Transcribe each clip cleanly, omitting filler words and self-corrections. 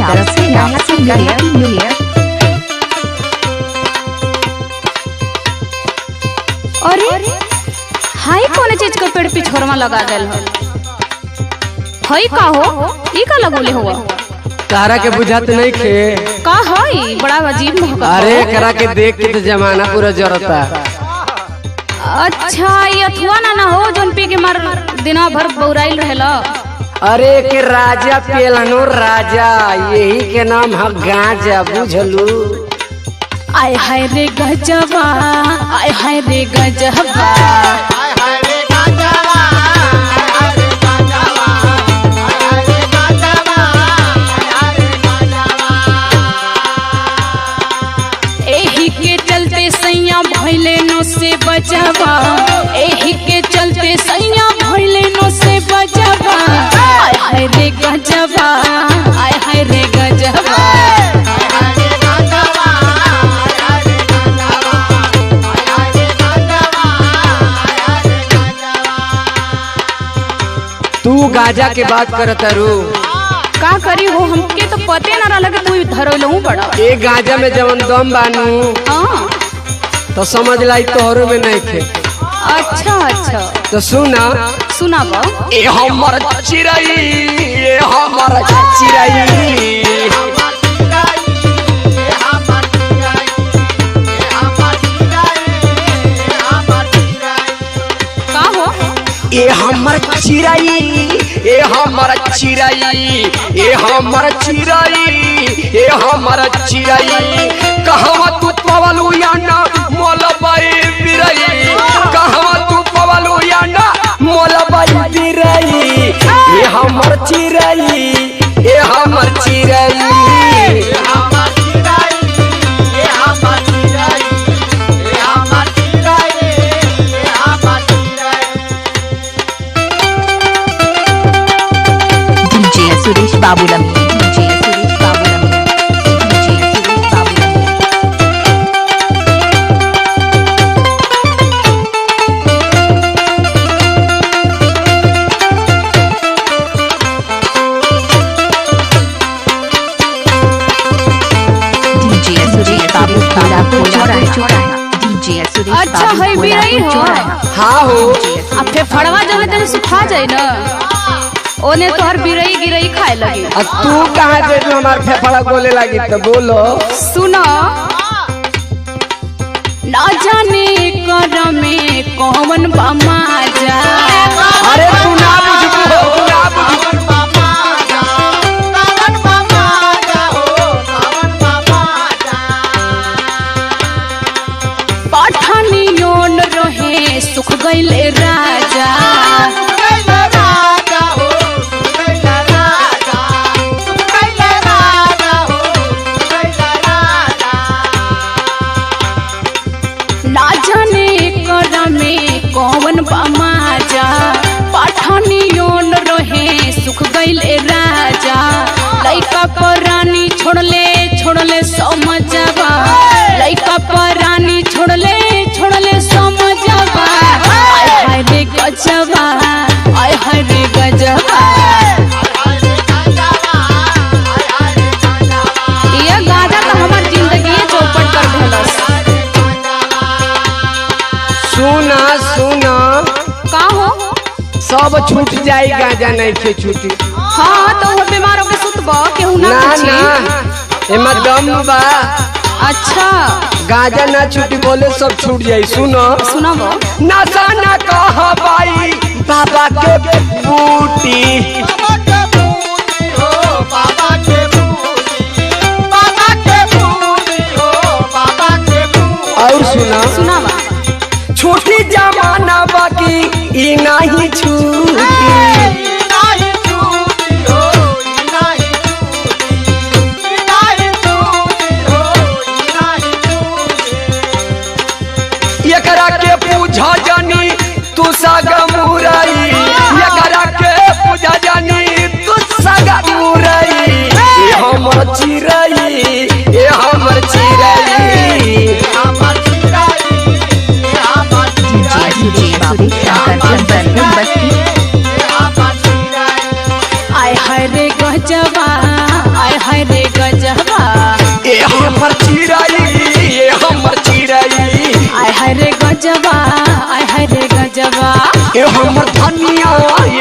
तरफ से new year. अरे हाई कौन चीज के पेड़ पिछोरमा लगा देल हो? हई का हो? ई का लगोले हुआ? तारा के बुझात नहीं खे का हई? बड़ा अजीब महका। अरे करा के देख के तो जमाना पूरा जरता। अच्छा ये अथुआ ना हो जोन पी के मार दिना भर बौराइल रहेला। अरे के राजा पेलनो राजा, यही के नाम है गांजा, बुझलू? आय हाय रे गजबा, आय हाय रे गजबा, एही के चलते सैया भइले नो से बजबा, एही के चलते सैया भइले नो से बजबा। आय हाय रे गजबा, आय हाय रे गजबा। तू गांजा के बात करत रू, का करी हो? हमके तो पते ना रहला कि तू धरलहू बड़ा। ए गांजा में जवन दम बानू हाँ तो समझ लाई तोहरो में नहीं खे। अच्छा अच्छा तो सुना सुनाबा। ए हमर चिरई, ए हमर चिरई, का हो? ए हमर चिरई, ए हमर चिरई, ए हमर चिरई, ए हमर चिरई, कहवा तू पवलू या ना मोलबाई बिरई, कहवा तू पवलू या ना मोलबाई बिरई। ए हमर चिरई, ए हमर चिरई, सुरेश बाबूलमी, डीजे सुरेश बाबूलमी, डीजे सुरेश बाबूलमी। डीजे सुरेश बाबूलमी चौराहा, डीजे सुरेश। अच्छा है बिरई हो? हाँ हो। अब फेफड़वा जब तेरे सुखा जाए ना ओने तोहर बिरई गिरई खाए लगी। तू कहाँ जे तू हमार फेफड़ा बोले लगी तो बोलो। सुनो ना जाने कर में कौन बमाजा। अरे तू ना बुझबू हो, तू ना बुझबू। पठानियों रहे सुख गइले राजा, ना जाने कर में कौन बमाजा। पठानियों रहे सुख गइले राजा, लइका परानी छोड़ले समझबा, लइका परानी छोड़ले समझबा। आय हाय रे गजबा, आय हाय रे गजबा। ये गाजा तो हमार जिंदगी चौपट कर देलस। सुना सुना का हो? सब छूट जाई, गांजा नहीं खे छूटी। हाँ तो वो बीमार होके सुतबा केहू ना ना पूछी। ना एमा दम बा। अच्छा गांजा ना छूटी बोले सब छूट जाई। सुनो सुनाबो। नशा ना कहबाई बाबा के बूटी, और सुना सुनाबा। छूटी जमाना बाकी ई नहीं छूटी। एकरा के पूछा जानी तू सागा मुरई, एकरा के पूछा जानी तू सागा मुरई। ए हमर चिरई, ए हमर चिरई, डीजे सुरेश बाबू शंकर बस्ती। आय हाय रे गजबा ए हमर चिरई ए हमर चिरई आय हाय रे गजबा आय हाय रे गजबा ए हमर धनिया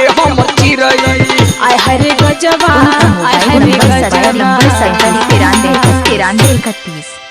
ए हमर चिरई आय हाय रे गजबा आय हाय रे नंबर गजबा 93 93 31 31